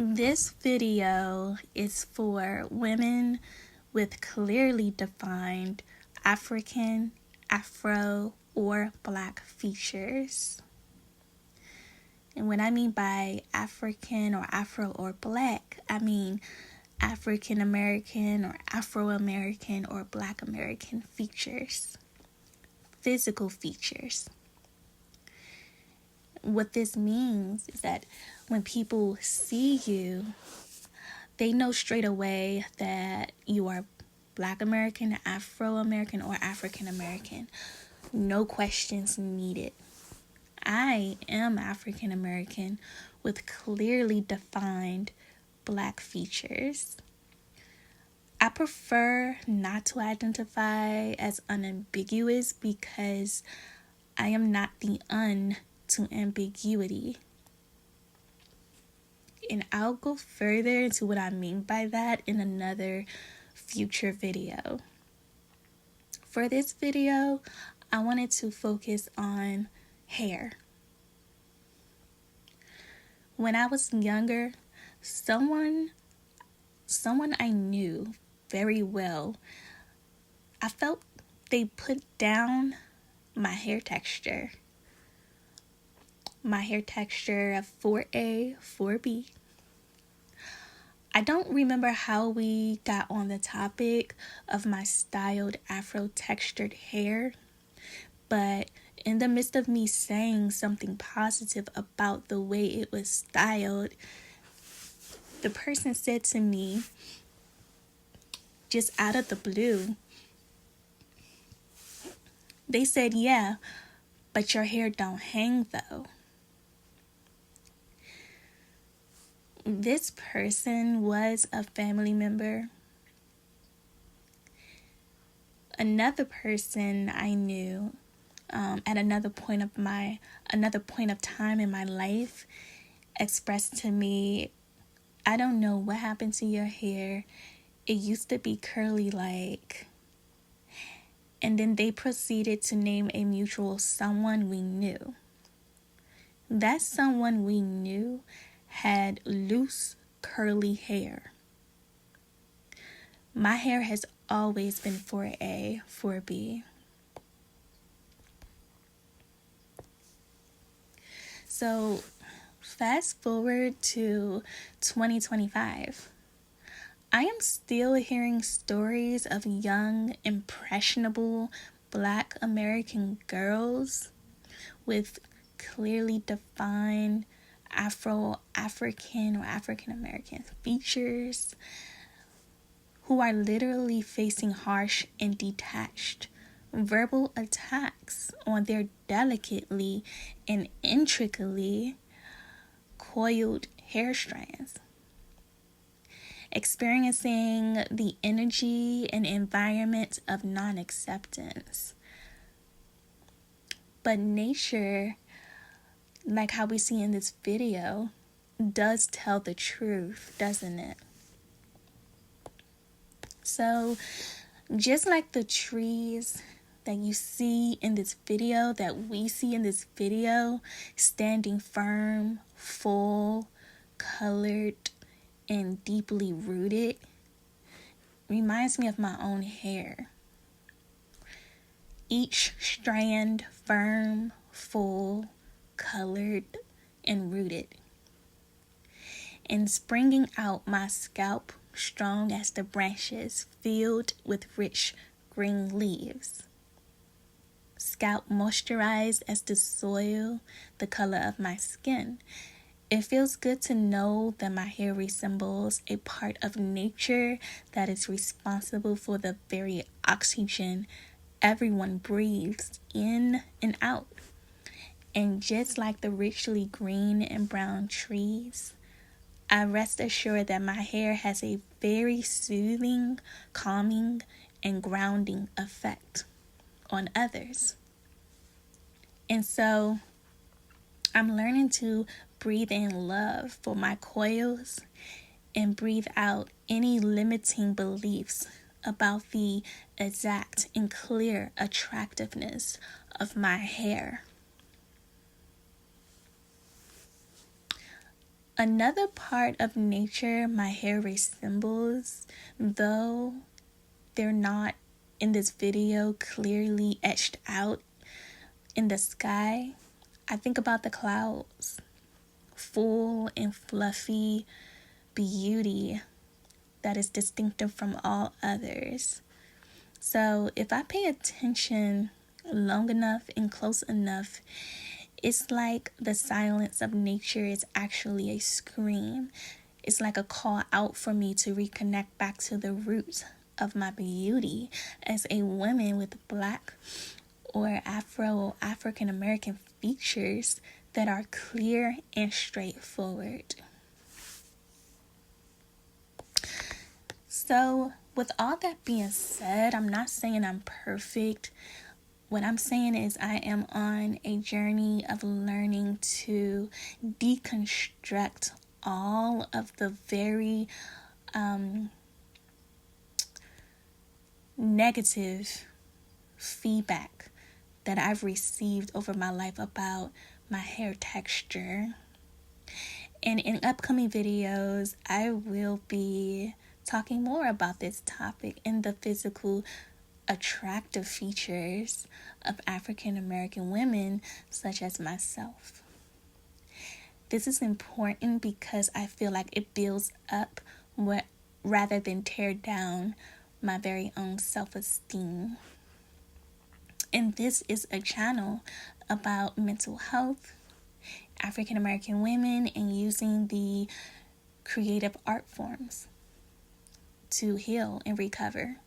This video is for women with clearly defined African, Afro, or Black features. And when I mean by African or Afro or Black, I mean African American or Afro American or Black American features, physical features. What this means is that when people see you, they know straight away that you are Black American, Afro American, or African American. No questions needed. I am African American with clearly defined Black features. I prefer not to identify as unambiguous because I am not the to ambiguity. And I'll go further into what I mean by that in another future video. For this video, I wanted to focus on hair. When I was younger, someone I knew very well, I felt they put down my hair texture. My hair texture of 4A, 4B. I don't remember how we got on the topic of my styled Afro textured hair, but in the midst of me saying something positive about the way it was styled, the person said to me, just out of the blue, they said, "Yeah, but your hair don't hang though." This person was a family member. Another person I knew at another point of time in my life expressed to me, "I don't know what happened to your hair. It used to be curly like." And then they proceeded to name a mutual someone we knew. That someone we knew had loose, curly hair. My hair has always been 4A, 4B. So, fast forward to 2025. I am still hearing stories of young, impressionable Black American girls with clearly defined Afro-African or African-American features who are literally facing harsh and detached verbal attacks on their delicately and intricately coiled hair strands, experiencing the energy and environment of non-acceptance. But nature, like how we see in this video, does tell the truth, doesn't it? So, just like the trees that you see in this video, that we see in this video, standing firm, full, colored, and deeply rooted, reminds me of my own hair. Each strand firm, full, colored, and rooted, and springing out my scalp strong as the branches filled with rich green leaves. Scalp moisturized as the soil, the color of my skin. It feels good to know that my hair resembles a part of nature that is responsible for the very oxygen everyone breathes in and out. And just like the richly green and brown trees, I rest assured that my hair has a very soothing, calming, and grounding effect on others. And so I'm learning to breathe in love for my coils and breathe out any limiting beliefs about the exact and clear attractiveness of my hair. Another part of nature my hair resembles, though they're not in this video clearly etched out in the sky, I think about the clouds. Full and fluffy beauty that is distinctive from all others. So if I pay attention long enough and close enough, it's like the silence of nature is actually a scream. It's like a call out for me to reconnect back to the roots of my beauty as a woman with Black or African American features that are clear and straightforward. So, with all that being said, I'm not saying I'm perfect. What I'm saying is I am on a journey of learning to deconstruct all of the very negative feedback that I've received over my life about my hair texture. And in upcoming videos, I will be talking more about this topic and the physical attractive features of African American women such as myself. This is important because I feel like it builds up rather than tear down my very own self-esteem. And this is a channel about mental health, African American women, and using the creative art forms to heal and recover.